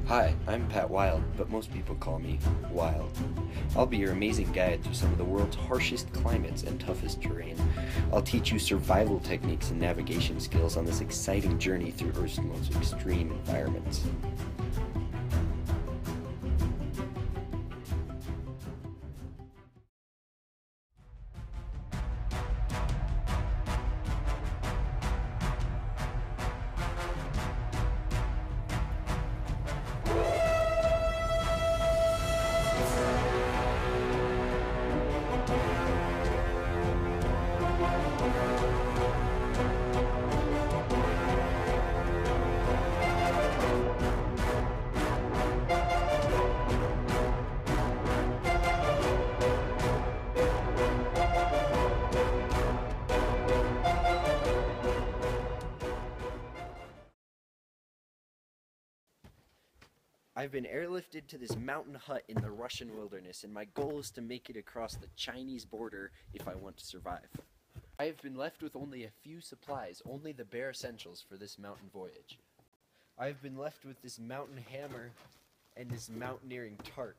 Hi, I'm Pat Whyghlde, but most people call me Wilde. I'll be your amazing guide through some of the world's harshest climates and toughest terrain. I'll teach you survival techniques and navigation skills on this exciting journey through Earth's most extreme environments. I've been airlifted to this mountain hut in the Russian wilderness, and my goal is to make it across the Chinese border if I want to survive. I have been left with only a few supplies, only the bare essentials for this mountain voyage. I have been left with this mountain hammer and this mountaineering tarp.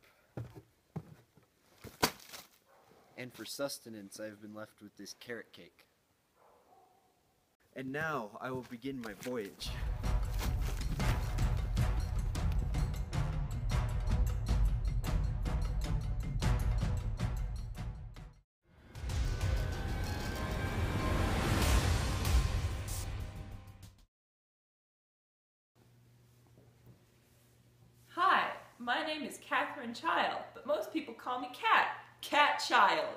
And for sustenance, I have been left with this carrot cake. And now I will begin my voyage. Hi, my name is Catherine Child, but most people call me Cat Child.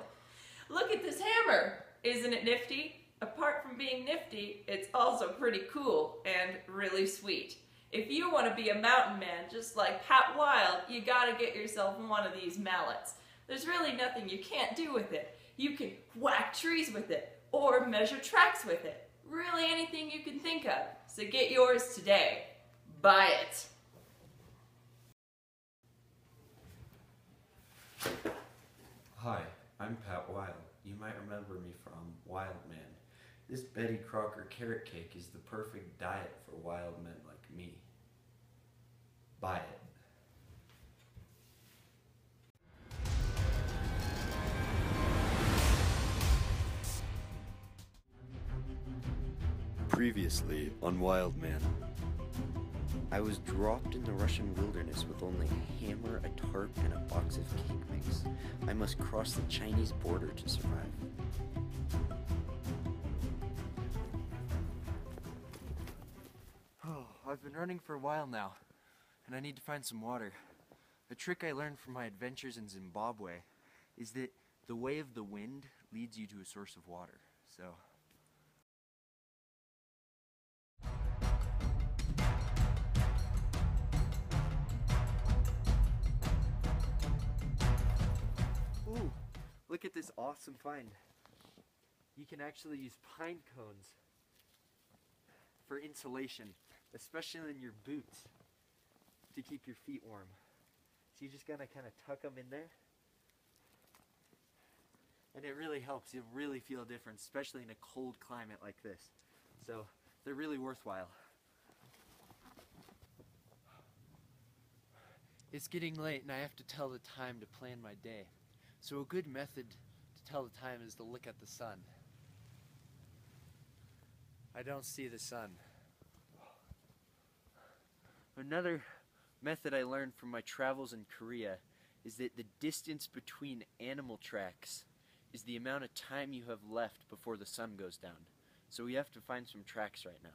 Look at this hammer. Isn't it nifty? Apart from being nifty, it's also pretty cool and really sweet. If you want to be a mountain man just like Pat Whyghlde, you gotta get yourself one of these mallets. There's really nothing you can't do with it. You can whack trees with it or measure tracks with it. Really anything you can think of. So get yours today. Buy it. Hi, I'm Pat Whyghlde. You might remember me from Wild Man. This Betty Crocker carrot cake is the perfect diet for wild men like me. Buy it. Previously on Wild Man. I was dropped in the Russian wilderness with only a hammer, a tarp, and a box of cake mix. I must cross the Chinese border to survive. Oh, I've been running for a while now, and I need to find some water. A trick I learned from my adventures in Zimbabwe is that the way of the wind leads you to a source of water, so... Ooh, look at this awesome find. You can actually use pine cones for insulation, especially in your boots, to keep your feet warm. So you just gotta kind of tuck them in there. And it really helps. You'll really feel a difference, especially in a cold climate like this. So they're really worthwhile. It's getting late and I have to tell the time to plan my day. So a good method to tell the time is to look at the sun. I don't see the sun. Another method I learned from my travels in Korea is that the distance between animal tracks is the amount of time you have left before the sun goes down. So we have to find some tracks right now.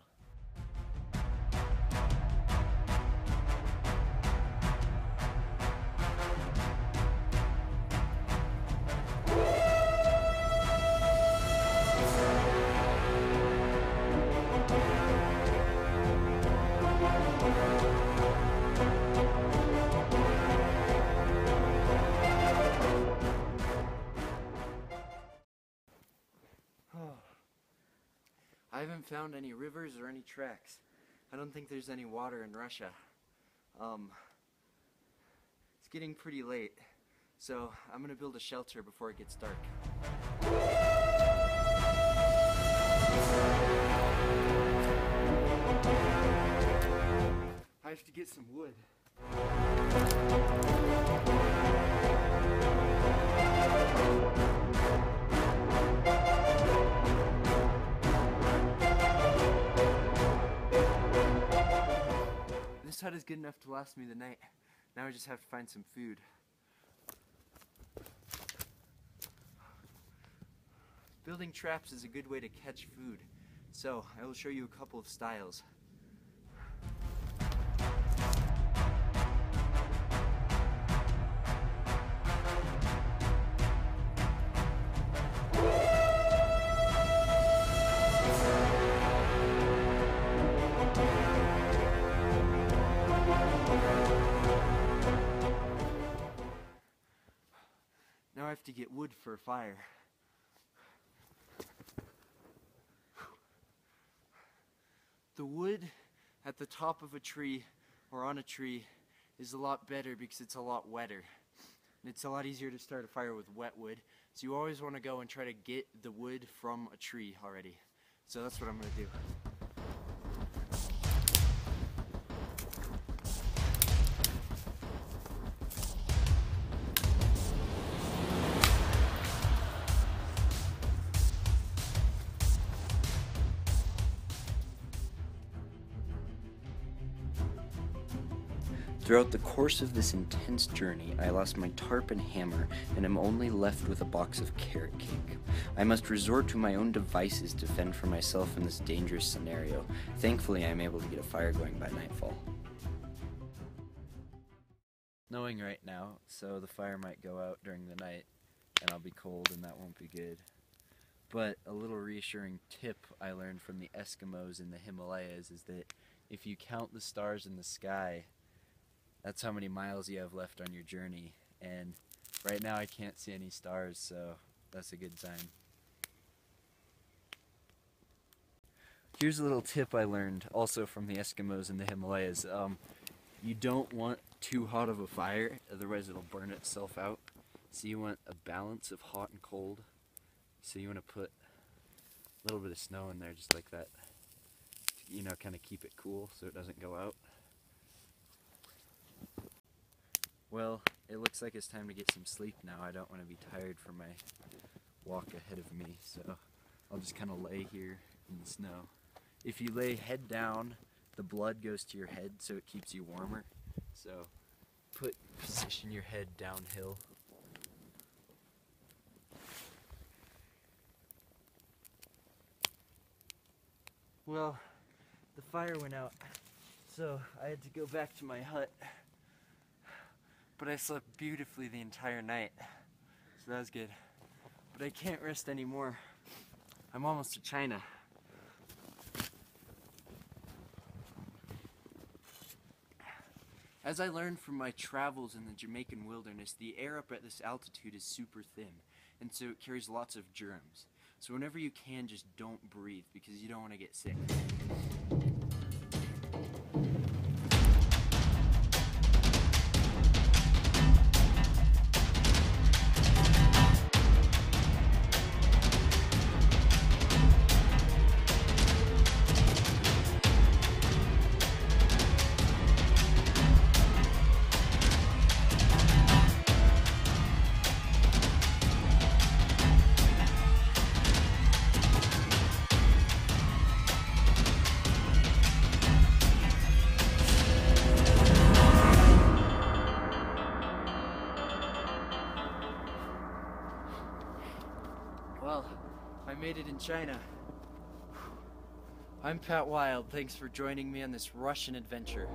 I haven't found any rivers or any tracks. I don't think there's any water in Russia. It's getting pretty late, so I'm gonna build a shelter before it gets dark. I have to get some wood. This hut is good enough to last me the night. Now I just have to find some food. Building traps is a good way to catch food, so I will show you a couple of styles. Now I have to get wood for a fire. The wood at the top of a tree or on a tree is a lot better because it's a lot wetter. And it's a lot easier to start a fire with wet wood. So you always want to go and try to get the wood from a tree already. So that's what I'm going to do. Throughout the course of this intense journey, I lost my tarp and hammer and am only left with a box of carrot cake. I must resort to my own devices to fend for myself in this dangerous scenario. Thankfully, I am able to get a fire going by nightfall. Snowing right now, so the fire might go out during the night and I'll be cold and that won't be good. But a little reassuring tip I learned from the Eskimos in the Himalayas is that if you count the stars in the sky, that's how many miles you have left on your journey, and right now I can't see any stars, so that's a good sign. Here's a little tip I learned also from the Eskimos in the Himalayas. You don't want too hot of a fire, otherwise it'll burn itself out. So you want a balance of hot and cold. So you want to put a little bit of snow in there just like that, to, kind of keep it cool so it doesn't go out. Well, it looks like it's time to get some sleep now. I don't want to be tired from my walk ahead of me, so I'll just kind of lay here in the snow. If you lay head down, the blood goes to your head, so it keeps you warmer. So position your head downhill. Well, the fire went out, so I had to go back to my hut. But I slept beautifully the entire night, so that was good. But I can't rest anymore. I'm almost to China. As I learned from my travels in the Jamaican wilderness, the air up at this altitude is super thin, and so it carries lots of germs. So whenever you can, just don't breathe because you don't want to get sick. Well, I made it in China. I'm Pat Whyghlde. Thanks for joining me on this Russian adventure.